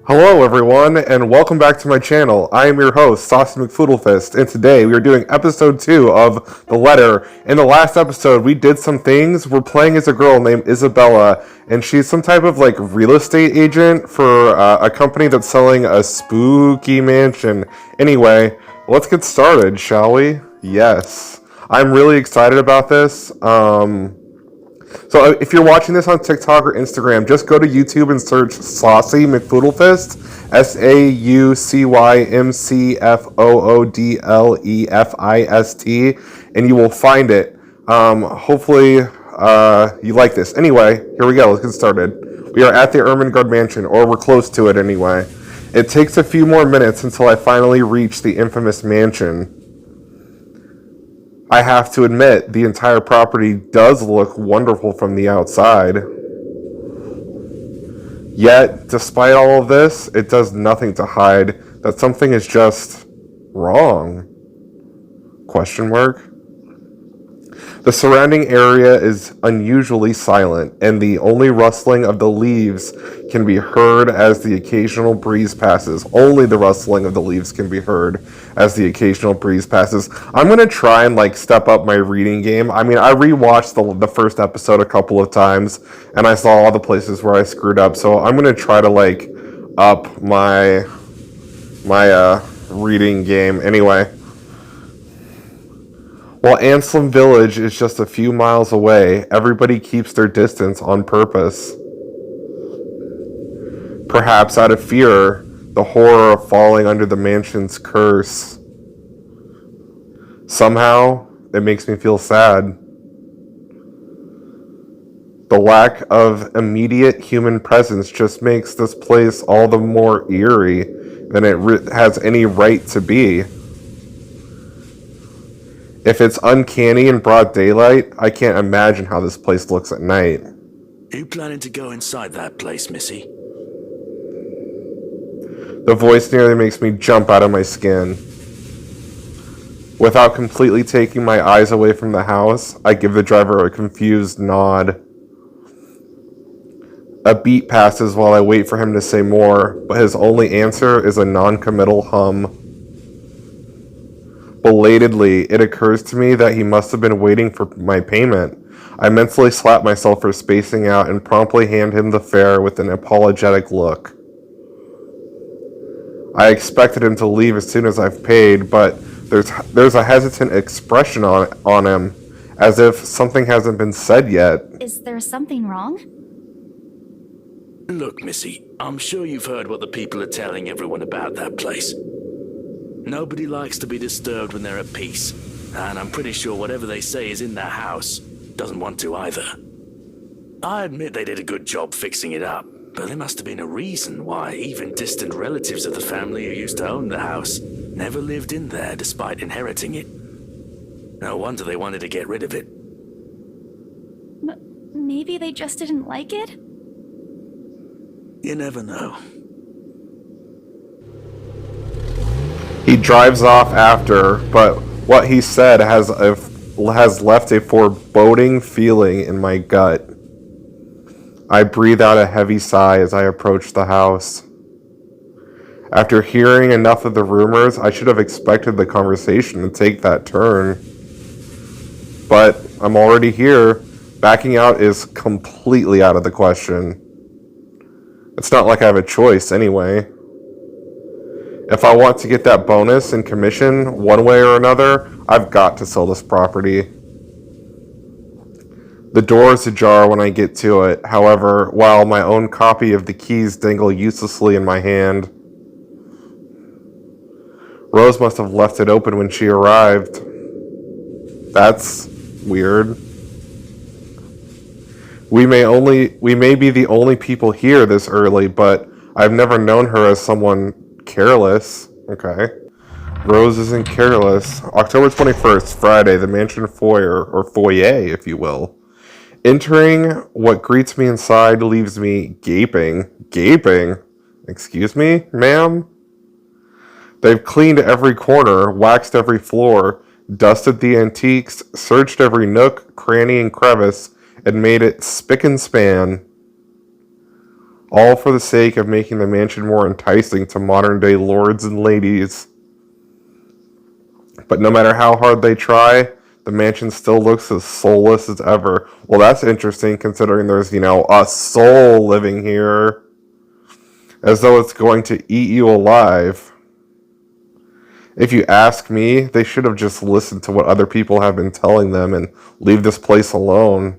Hello everyone, and welcome back to my channel. I am your host, Saucy McFoodlefist, and today we are doing episode 2 of The Letter. In the last episode, we did some things. We're playing as a girl named Isabella, and she's some type of real estate agent for a company that's selling a spooky mansion. Anyway, let's get started, shall we? Yes. I'm really excited about this. So if you're watching this on TikTok or Instagram, just go to YouTube and search Saucy McFoodlefist, SAUCYMCFOODLEFIST, and you will find it. Hopefully you like this. Anyway, here we go. Let's get started. We are at the Ermengarde Mansion, or we're close to it anyway. It takes a few more minutes until I finally reach the infamous mansion. I have to admit, the entire property does look wonderful from the outside. Yet, despite all of this, it does nothing to hide that something is just wrong. Question mark? The surrounding area is unusually silent, and the only rustling of the leaves can be heard as the occasional breeze passes. Only the rustling of the leaves can be heard as the occasional breeze passes. I'm going to try and step up my reading game. I mean, I rewatched the first episode a couple of times, and I saw all the places where I screwed up, so I'm going to try to up my reading game. Anyway, while Anselm Village is just a few miles away, everybody keeps their distance on purpose. Perhaps out of fear, the horror of falling under the mansion's curse. Somehow, it makes me feel sad. The lack of immediate human presence just makes this place all the more eerie than it has any right to be. If it's uncanny in broad daylight, I can't imagine how this place looks at night. You planning to go inside that place, Missy? The voice nearly makes me jump out of my skin. Without completely taking my eyes away from the house, I give the driver a confused nod. A beat passes while I wait for him to say more, but his only answer is a non-committal hum. Belatedly, it occurs to me that he must have been waiting for my payment. I mentally slap myself for spacing out and promptly hand him the fare with an apologetic look. I expected him to leave as soon as I've paid, but there's a hesitant expression on him, as if something hasn't been said yet. Is there something wrong? Look, Missy, I'm sure you've heard what the people are telling everyone about that place. Nobody likes to be disturbed when they're at peace, and I'm pretty sure whatever they say is in that house doesn't want to either. I admit they did a good job fixing it up, but there must have been a reason why even distant relatives of the family who used to own the house never lived in there despite inheriting it. No wonder they wanted to get rid of it. Maybe they just didn't like it? You never know. He drives off after, but what he said has left a foreboding feeling in my gut. I breathe out a heavy sigh as I approach the house. After hearing enough of the rumors, I should have expected the conversation to take that turn. But I'm already here. Backing out is completely out of the question. It's not like I have a choice anyway. If I want to get that bonus and commission one way or another, I've got to sell this property. The door is ajar when I get to it, however, while my own copy of the keys dangle uselessly in my hand. Rose must have left it open when she arrived. That's weird. We may be the only people here this early, but I've never known her as someone careless. Okay. Rose isn't careless. October 21st, Friday, the mansion foyer, or foyer, if you will. Entering, what greets me inside leaves me gaping. Gaping? Excuse me, ma'am? They've cleaned every corner, waxed every floor, dusted the antiques, searched every nook, cranny, and crevice, and made it spick and span. all for the sake of making the mansion more enticing to modern-day lords and ladies. But no matter how hard they try, the mansion still looks as soulless as ever. Well, that's interesting considering there's, a soul living here. As though it's going to eat you alive. If you ask me, they should have just listened to what other people have been telling them and leave this place alone.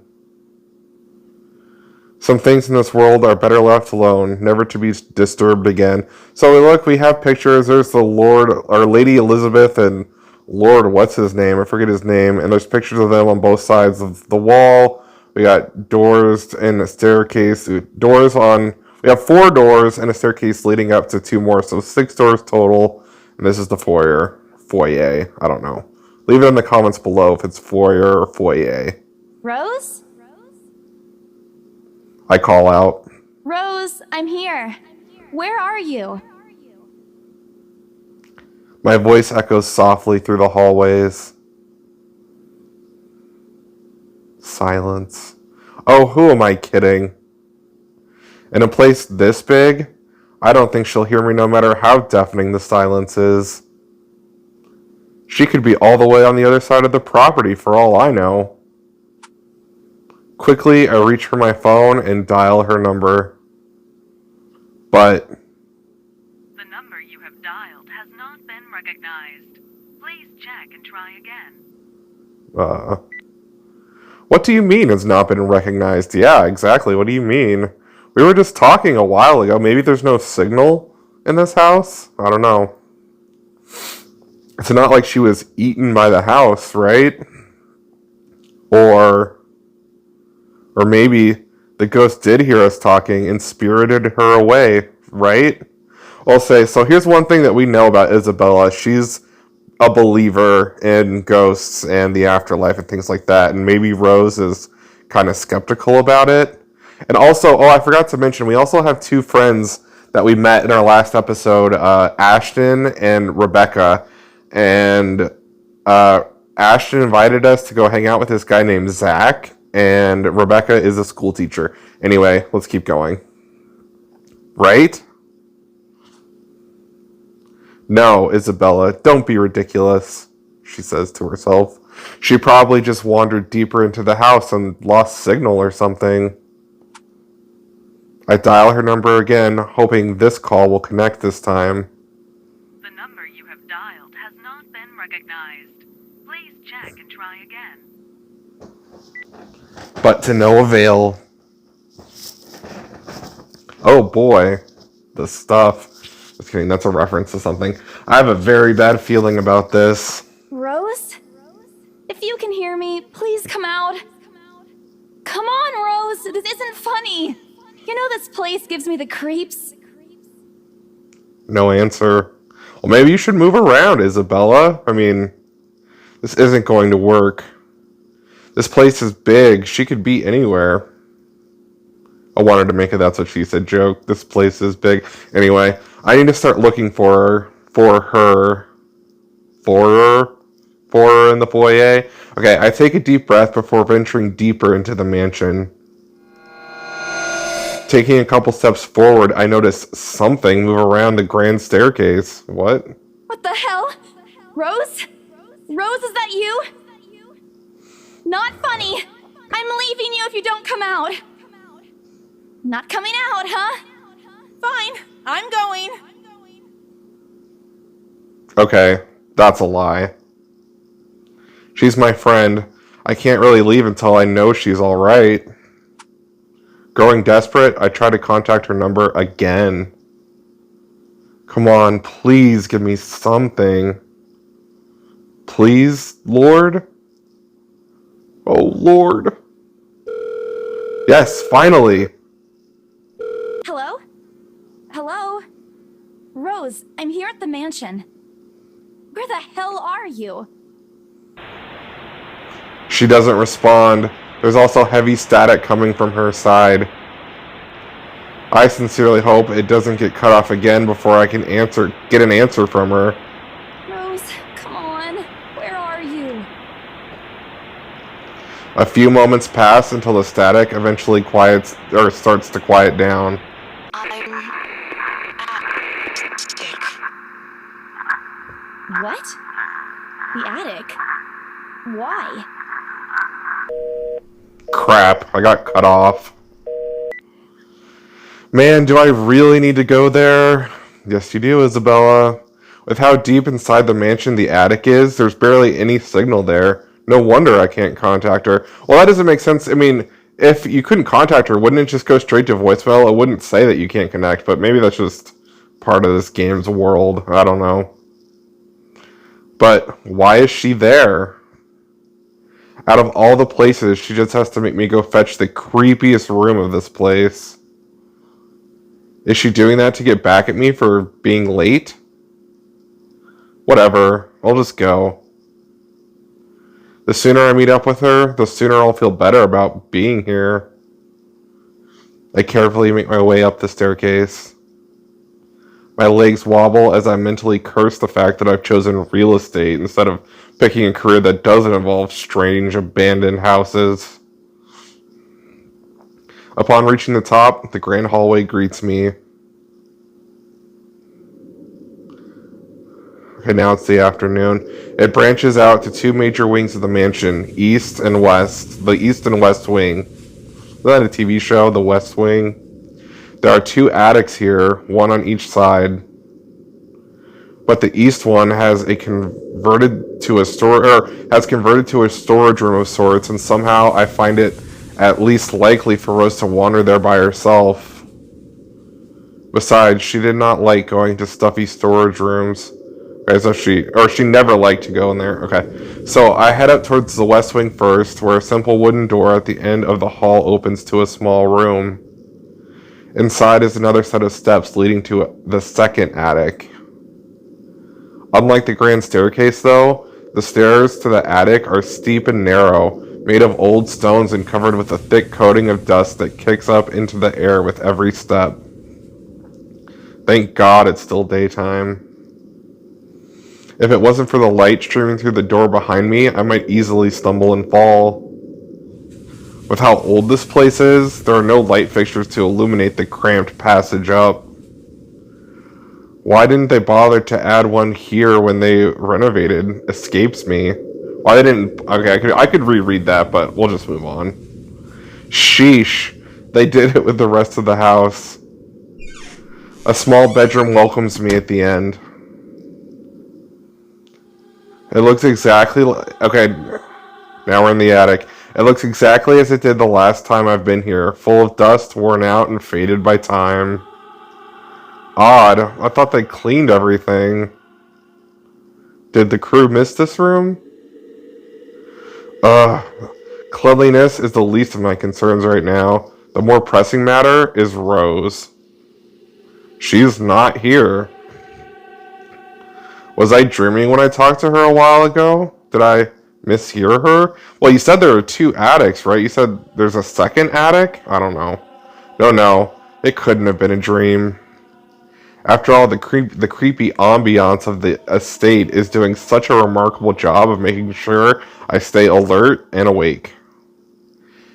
Some things in this world are better left alone, never to be disturbed again. So look, we have pictures. There's the Lord, or Lady Elizabeth, and Lord, what's his name? I forget his name. And there's pictures of them on both sides of the wall. We got doors and a staircase. We have 4 doors and a staircase leading up to 2 more. So 6 doors total. And this is the foyer. Foyer. I don't know. Leave it in the comments below if it's foyer or foyer. Rose? I call out. Rose, I'm here. Where are you? My voice echoes softly through the hallways. Silence. Oh, who am I kidding? In a place this big, I don't think she'll hear me no matter how deafening the silence is. She could be all the way on the other side of the property for all I know. Quickly, I reach for my phone and dial her number. But the number you have dialed has not been recognized. Please check and try again. What do you mean it's not been recognized? Yeah, exactly. What do you mean? We were just talking a while ago. Maybe there's no signal in this house? I don't know. It's not like she was eaten by the house, right? Or maybe the ghost did hear us talking and spirited her away, right? I'll say, so here's one thing that we know about Isabella. She's a believer in ghosts and the afterlife and things like that. And maybe Rose is kind of skeptical about it. And also, I forgot to mention, we also have 2 friends that we met in our last episode, Ashton and Rebecca. And Ashton invited us to go hang out with this guy named Zach. And Rebecca is a school teacher. Anyway, let's keep going. Right? No, Isabella, don't be ridiculous, she says to herself. She probably just wandered deeper into the house and lost signal or something. I dial her number again, hoping this call will connect this time. The number you have dialed has not been recognized. Please check and try again. But to no avail. Oh boy, the stuff. Just kidding, that's a reference to something. I have a very bad feeling about this. Rose? If you can hear me, please come out. Come on, Rose. This isn't funny. You know this place gives me the creeps. No answer. Well, maybe you should move around, Isabella. I mean, this isn't going to work. This place is big. She could be anywhere. I wanted to make a "that's what she said" joke. This place is big. Anyway, I need to start looking for her in the foyer. Okay, I take a deep breath before venturing deeper into the mansion. Taking a couple steps forward, I notice something move around the grand staircase. What? What the hell? Rose? Rose, is that you? Not funny. I'm leaving you if you don't come out. Not coming out, huh? Fine, I'm going. Okay, that's a lie. She's my friend. I can't really leave until I know she's alright. Growing desperate, I try to contact her number again. Come on, please give me something. Please, Lord? Oh, Lord. Yes, finally. Hello? Hello? Rose, I'm here at the mansion. Where the hell are you? She doesn't respond. There's also heavy static coming from her side. I sincerely hope it doesn't get cut off again before I can get an answer from her. Rose, come on. Where are you? A few moments pass until the static eventually starts to quiet down. What? The attic? Why? Crap, I got cut off. Man, do I really need to go there? Yes, you do, Isabella. With how deep inside the mansion the attic is, there's barely any signal there. No wonder I can't contact her. Well, that doesn't make sense. I mean, if you couldn't contact her, wouldn't it just go straight to voicemail? It wouldn't say that you can't connect, but maybe that's just part of this game's world. I don't know. But why is she there? Out of all the places, she just has to make me go fetch the creepiest room of this place. Is she doing that to get back at me for being late? Whatever, I'll just go. The sooner I meet up with her, the sooner I'll feel better about being here. I carefully make my way up the staircase. My legs wobble as I mentally curse the fact that I've chosen real estate instead of picking a career that doesn't involve strange, abandoned houses. Upon reaching the top, the grand hallway greets me. Okay, now it's the afternoon. It branches out to two major wings of the mansion, east and west. The east and west wing. Isn't that a TV show, The West Wing? There are two attics here, one on each side. But the east one has converted to a storage room of sorts, and somehow I find it at least likely for Rose to wander there by herself. Besides, she did not like going to stuffy storage rooms. Okay, so she never liked to go in there. Okay, so I head up towards the west wing first, where a simple wooden door at the end of the hall opens to a small room. Inside is another set of steps leading to the second attic. Unlike the grand staircase, though, the stairs to the attic are steep and narrow, made of old stones and covered with a thick coating of dust that kicks up into the air with every step. Thank God it's still daytime. If it wasn't for the light streaming through the door behind me, I might easily stumble and fall. With how old this place is, there are no light fixtures to illuminate the cramped passage up. Why didn't they bother to add one here when they renovated? Escapes me. Why they didn't... Okay, I could reread that, but we'll just move on. Sheesh. They did it with the rest of the house. A small bedroom welcomes me at the end. It looks exactly like... Okay, now we're in the attic. It looks exactly as it did the last time I've been here. Full of dust, worn out, and faded by time. Odd. I thought they cleaned everything. Did the crew miss this room? Cleanliness is the least of my concerns right now. The more pressing matter is Rose. She's not here. Was I dreaming when I talked to her a while ago? Did I mishear her? Well, you said there were two attics, right? You said there's a second attic? I don't know. No. It couldn't have been a dream. After all, the creepy ambiance of the estate is doing such a remarkable job of making sure I stay alert and awake.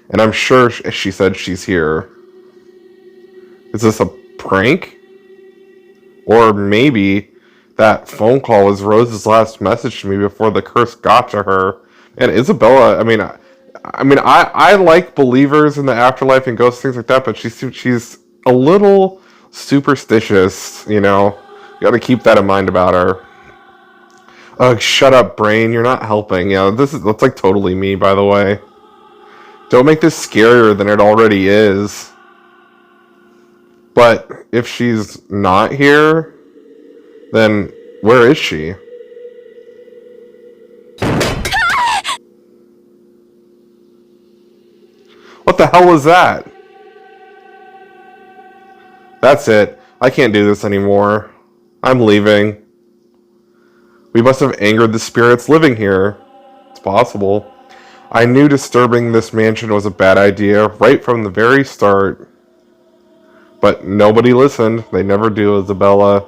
And I'm sure she said she's here. Is this a prank? Or maybe that phone call was Rose's last message to me before the curse got to her. And Isabella, I like believers in the afterlife and ghosts, things like that, but she's a little superstitious, you know. You gotta keep that in mind about her. Ugh, shut up, brain. You're not helping. Yeah, that's like totally me, by the way. Don't make this scarier than it already is. But if she's not here, then where is she? What the hell was that? That's it. I can't do this anymore. I'm leaving. We must have angered the spirits living here. It's possible. I knew disturbing this mansion was a bad idea right from the very start. But nobody listened. They never do, Isabella.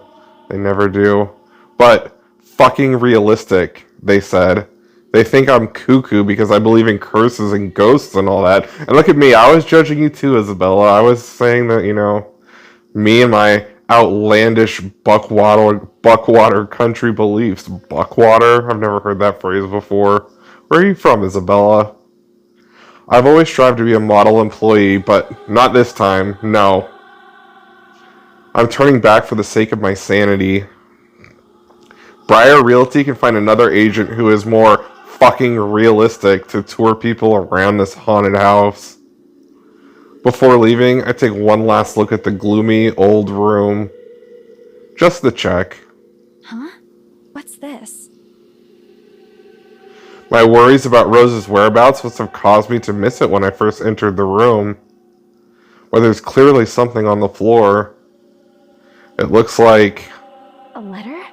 They never do. But fucking realistic, they said. They think I'm cuckoo because I believe in curses and ghosts and all that. And look at me, I was judging you too, Isabella. I was saying that, you know, me and my outlandish buckwater country beliefs. Buckwater? I've never heard that phrase before. Where are you from, Isabella? I've always strived to be a model employee, but not this time, no. I'm turning back for the sake of my sanity. Briar Realty can find another agent who is more fucking realistic to tour people around this haunted house. Before leaving, I take one last look at the gloomy old room. Just to check. Huh? What's this? My worries about Rose's whereabouts must have caused me to miss it when I first entered the room. Where there's clearly something on the floor. It looks like... A letter?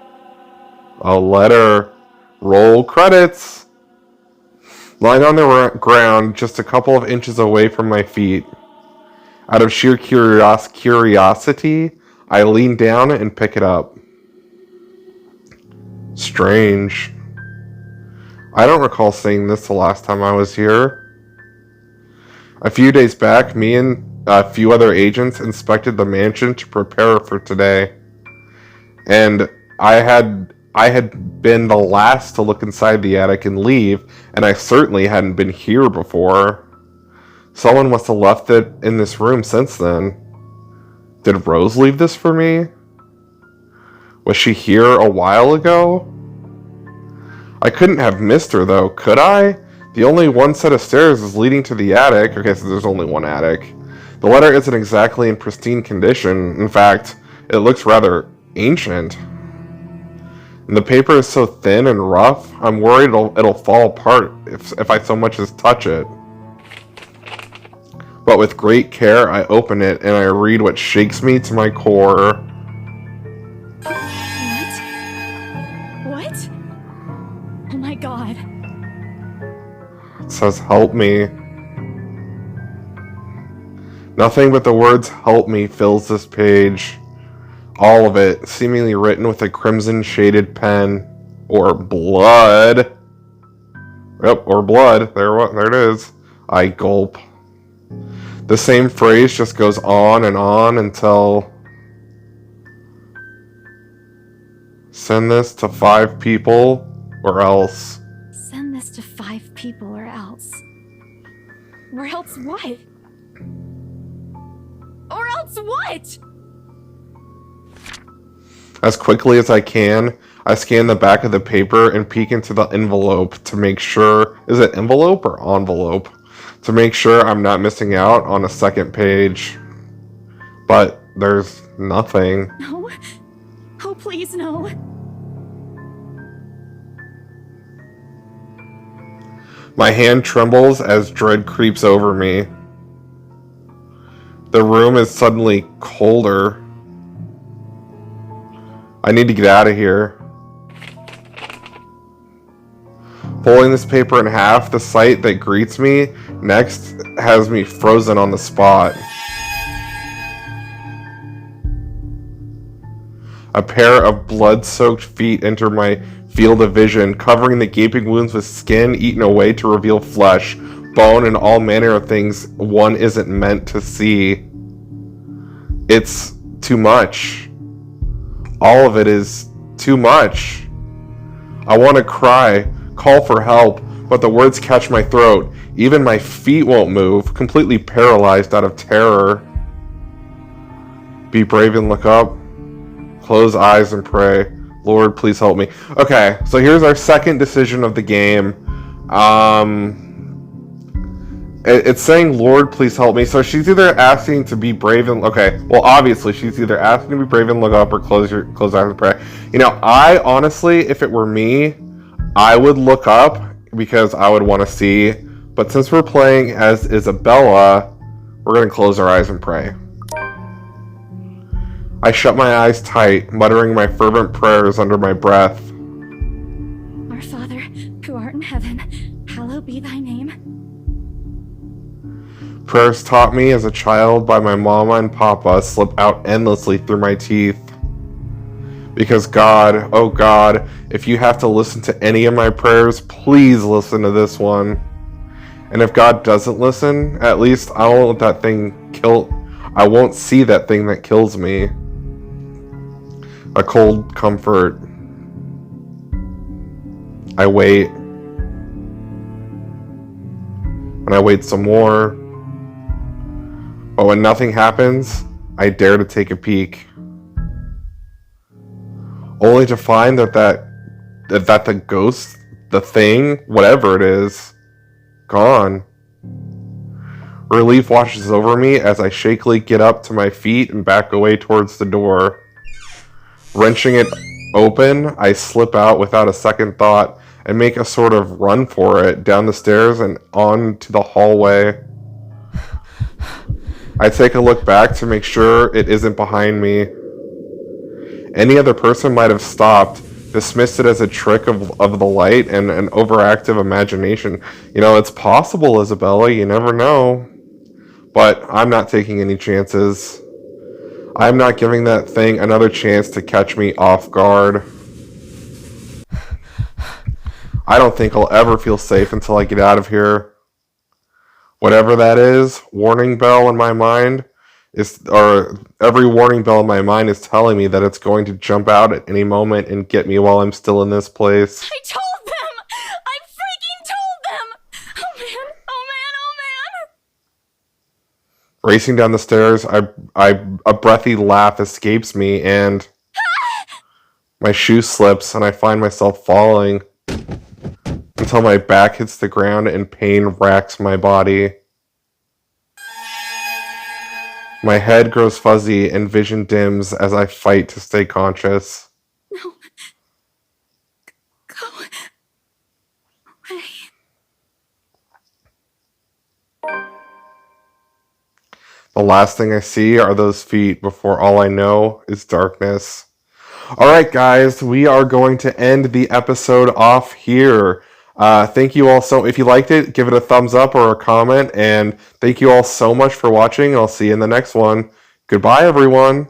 A letter. Roll credits. Lying on the ground just a couple of inches away from my feet. Out of sheer curiosity, I lean down and pick it up. Strange. I don't recall seeing this the last time I was here. A few days back, me and a few other agents inspected the mansion to prepare for today. And I had been the last to look inside the attic and leave, and I certainly hadn't been here before. Someone must have left it in this room since then. Did Rose leave this for me? Was she here a while ago? I couldn't have missed her though, could I? The only one set of stairs is leading to the attic. Okay, so there's only one attic. The letter isn't exactly in pristine condition. In fact, it looks rather ancient. And the paper is so thin and rough, I'm worried it'll fall apart if I so much as touch it. But with great care, I open it and I read what shakes me to my core. What? Oh my god. It says, help me. Nothing but the words help me fills this page. All of it, seemingly written with a crimson shaded pen. Or blood. Yep, or blood. There it is. I gulp. The same phrase just goes on and on until... Send this to 5 people, or else. Send this to 5 people or else. Or else what? Or else what? As quickly as I can, I scan the back of the paper and peek into the envelope to make sure... Is it envelope or envelope? To make sure I'm not missing out on a second page. But there's nothing. No. Oh, please, no. My hand trembles as dread creeps over me. The room is suddenly colder. I need to get out of here. Pulling this paper in half, the sight that greets me next has me frozen on the spot. A pair of blood-soaked feet enter my field of vision, covering the gaping wounds with skin eaten away to reveal flesh, bone, and all manner of things one isn't meant to see. It's too much. All of it is too much. I want to cry, call for help, but the words catch my throat. Even my feet won't move, completely paralyzed out of terror. Be brave and look up. Close eyes and pray. Lord, please help me. Okay, so here's our second decision of the game. It's saying, Lord, please help me. So she's either asking to be brave and... Okay, well, obviously, she's either asking to be brave and look up or close eyes and pray. You know, I honestly, if it were me, I would look up because I would want to see. But since we're playing as Isabella, we're going to close our eyes and pray. I shut my eyes tight, muttering my fervent prayers under my breath. Our Father, who art in heaven, hallowed be thy name. Prayers taught me as a child by my mama and papa slip out endlessly through my teeth. Because God, oh God, if you have to listen to any of my prayers, please listen to this one. And if God doesn't listen, at least I won't let that thing kill... I won't see that thing that kills me. A cold comfort. I wait. And I wait some more. But when nothing happens, I dare to take a peek. Only to find that the ghost, the thing, whatever it is, gone. Relief washes over me as I shakily get up to my feet and back away towards the door. Wrenching it open, I slip out without a second thought and make a sort of run for it, down the stairs and on to the hallway. I take a look back to make sure it isn't behind me. Any other person might have stopped, dismissed it as a trick of the light and an overactive imagination. You know, it's possible, Isabella, you never know. But I'm not taking any chances. I'm not giving that thing another chance to catch me off guard. I don't think I'll ever feel safe until I get out of here. Whatever that is, warning bell in my mind every warning bell in my mind is telling me that it's going to jump out at any moment and get me while I'm still in this place. I told them! I freaking told them! Oh man, oh man, oh man! Racing down the stairs, a breathy laugh escapes me and my shoe slips and I find myself falling until my back hits the ground and pain racks my body. My head grows fuzzy and vision dims as I fight to stay conscious. No. Go away. The last thing I see are those feet before all I know is darkness. Alright guys, we are going to end the episode off here. Thank you all so, if you liked it, give it a thumbs up or a comment, and thank you all so much for watching. I'll see you in the next one. Goodbye everyone.